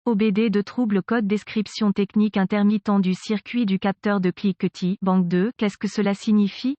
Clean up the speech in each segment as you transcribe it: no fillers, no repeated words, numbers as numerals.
OBD de trouble code description technique intermittent du circuit du capteur de cliquetis, banque 2. Qu'est-ce que cela signifie?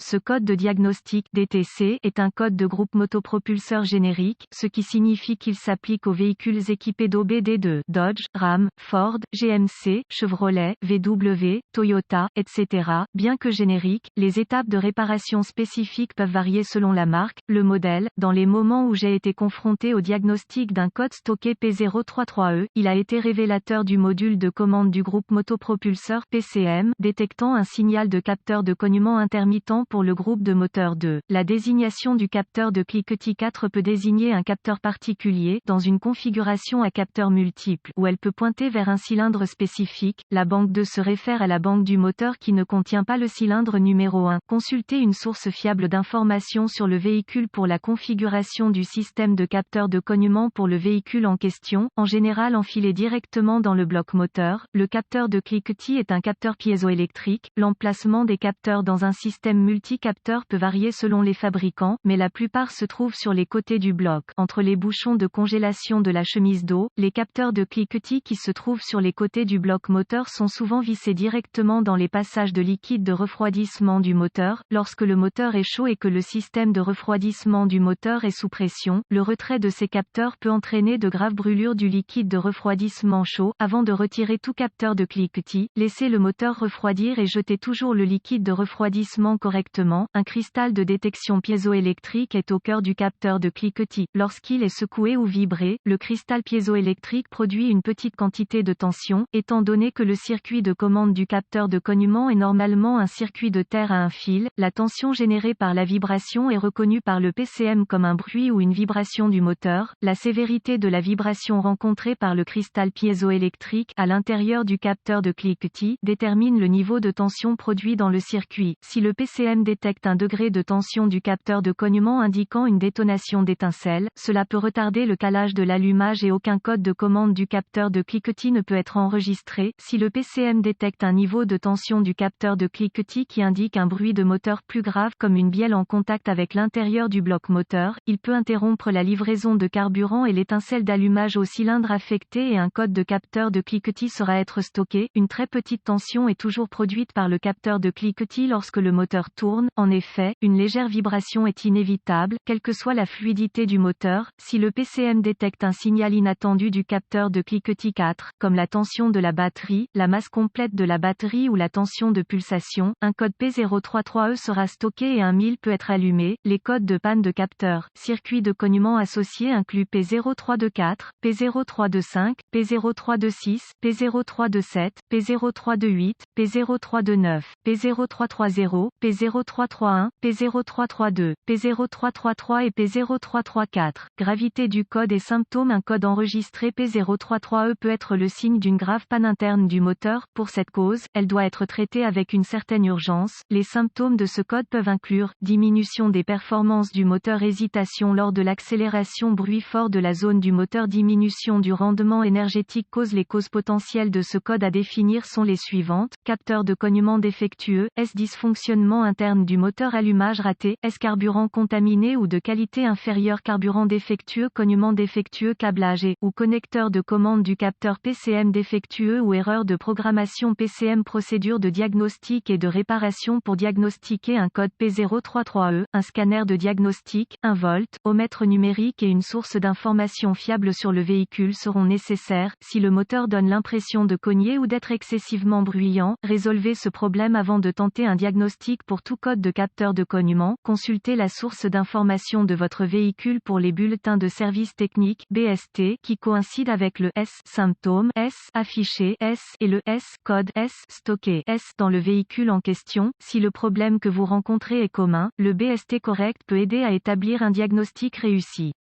Ce code de diagnostic DTC est un code de groupe motopropulseur générique, ce qui signifie qu'il s'applique aux véhicules équipés d'OBD de Dodge, Ram, Ford, GMC, Chevrolet, VW, Toyota, etc. Bien que génériques, les étapes de réparation spécifiques peuvent varier selon la marque, le modèle. Dans les moments où j'ai été confronté au diagnostic d'un code stocké P033E, il a été révélateur du module de commande du groupe motopropulseur PCM, détectant un signal de capteur de cognement intermittent pour le groupe de moteur 2. La désignation du capteur de cliquetis 4 peut désigner un capteur particulier, dans une configuration à capteurs multiples, où elle peut pointer vers un cylindre spécifique. La banque 2 se réfère à la banque du moteur qui ne contient pas le cylindre numéro 1. Consultez une source fiable d'informations sur le véhicule pour la configuration du système de capteur de cognement pour le véhicule en question, en général enfilé directement dans le bloc moteur. Le capteur de cliquetis est un capteur piézoélectrique. L'emplacement des capteurs dans un système multi-capteurs peut varier selon les fabricants, mais la plupart se trouvent sur les côtés du bloc, entre les bouchons de congélation de la chemise d'eau. Les capteurs de cliquetis qui se trouvent sur les côtés du bloc moteur sont souvent vissés directement dans les passages de liquide de refroidissement du moteur. Lorsque le moteur est chaud et que le système de refroidissement du moteur est sous pression, le retrait de ces capteurs peut entraîner de graves brûlures du liquide de refroidissement chaud. Avant de retirer tout capteur de cliquetis, laissez le moteur refroidir et jetez toujours le liquide de refroidissement correctement. Un cristal de détection piézoélectrique est au cœur du capteur de cliquetis. Lorsqu'il est secoué ou vibré, le cristal piézoélectrique produit une petite quantité de tension. Étant donné que le circuit de commande du capteur de cognement est normalement un circuit de terre à un fil, la tension générée par la vibration est reconnue par le PCM comme un bruit ou une vibration du moteur. La sévérité de la vibration rencontrée par le cristal piézoélectrique à l'intérieur du capteur de cliquetis détermine le niveau de tension produit dans le circuit. Si le PCM détecte un degré de tension du capteur de cognement indiquant une détonation d'étincelle, cela peut retarder le calage de l'allumage et aucun code de commande du capteur de cliquetis ne peut être enregistré. Si le PCM détecte un niveau de tension du capteur de cliquetis qui indique un bruit de moteur plus grave comme une bielle en contact avec l'intérieur du bloc moteur, il peut interrompre la livraison de carburant et l'étincelle d'allumage au cylindre affecté et un code de capteur de cliquetis sera être stocké. Une très petite tension est toujours produite par le capteur de cliquetis lorsque le moteur tourne. En effet, une légère vibration est inévitable, quelle que soit la fluidité du moteur. Si le PCM détecte un signal inattendu du capteur de cliquetis 4, comme la tension de la batterie, la masse complète de la batterie ou la tension de pulsation, un code P033E sera stocké et un 1000 peut être allumé. Les codes de panne de capteur, circuit de cognement associé incluent P0324, P0325, P0326, P0327, P0328, P0329, P0330, P0331, P0332, P0333 et P0334. Gravité du code et symptômes. Un code enregistré P033E peut être le signe d'une grave panne interne du moteur. Pour cette cause, elle doit être traitée avec une certaine urgence. Les symptômes de ce code peuvent inclure diminution des performances du moteur, hésitation lors de l'accélération, bruit fort de la zone du moteur, diminution du rendement énergétique. Les causes potentielles de ce code à définir sont les suivantes: capteur de cognement défectueux, dysfonctionnement interne du moteur, allumage raté, carburant contaminé ou de qualité inférieure, carburant défectueux, cognement défectueux, câblage ou connecteur de commande du capteur PCM défectueux ou erreur de programmation PCM. Procédure de diagnostic et de réparation. Pour diagnostiquer un code P033E, un scanner de diagnostic, un voltomètre numérique et une source d'information fiable sur le véhicule seront nécessaires. Si le moteur donne l'impression de cogner ou d'être excessivement bruyant, résolvez ce problème avant de tenter un diagnostic pour tout code de capteur de cognement. Consultez la source d'information de votre véhicule pour les bulletins de service technique (BST) qui coïncident avec le S symptôme S affiché S et le S code S stocké S dans le véhicule en question. Si le problème que vous rencontrez est commun, le BST correct peut aider à établir un diagnostic réussi.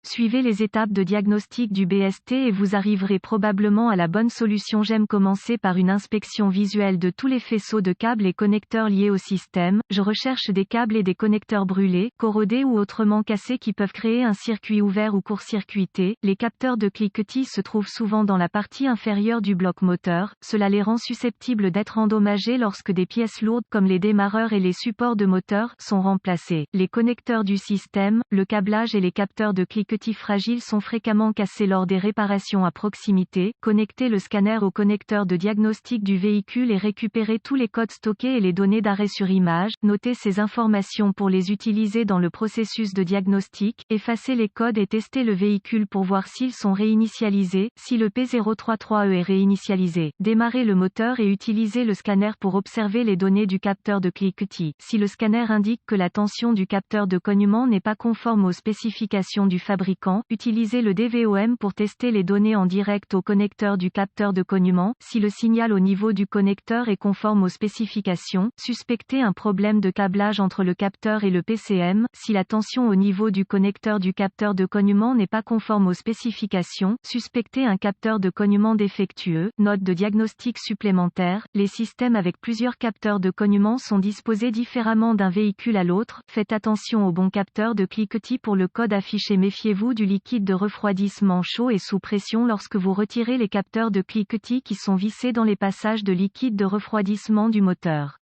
Suivez les étapes de diagnostic du BST et vous arriverez probablement à la bonne solution. J'aime commencer par une inspection visuelle de tous les faisceaux de câbles et connecteurs liés au système. Je recherche des câbles et des connecteurs brûlés, corrodés ou autrement cassés qui peuvent créer un circuit ouvert ou court-circuité. Les capteurs de cliquetis se trouvent souvent dans la partie inférieure du bloc moteur. Cela les rend susceptibles d'être endommagés lorsque des pièces lourdes comme les démarreurs et les supports de moteur sont remplacés. Les connecteurs du système, le câblage et les capteurs de cliquetis cliquetis fragiles sont fréquemment cassés lors des réparations à proximité. Connectez le scanner au connecteur de diagnostic du véhicule et récupérez tous les codes stockés et les données d'arrêt sur image. Notez ces informations pour les utiliser dans le processus de diagnostic. Effacez les codes et testez le véhicule pour voir s'ils sont réinitialisés. Si le P033E est réinitialisé, démarrez le moteur et utilisez le scanner pour observer les données du capteur de cliquetis. Si le scanner indique que la tension du capteur de cognement n'est pas conforme aux spécifications du fabricant, utilisez le DVOM pour tester les données en direct au connecteur du capteur de cognement. Si le signal au niveau du connecteur est conforme aux spécifications, suspectez un problème de câblage entre le capteur et le PCM. Si la tension au niveau du connecteur du capteur de cognement n'est pas conforme aux spécifications, suspectez un capteur de cognement défectueux. Note de diagnostic supplémentaire: les systèmes avec plusieurs capteurs de cognement sont disposés différemment d'un véhicule à l'autre. Faites attention au bon capteur de cliquetis pour le code affiché. Méfiez-vous du liquide de refroidissement chaud et sous pression lorsque vous retirez les capteurs de cliquetis qui sont vissés dans les passages de liquide de refroidissement du moteur.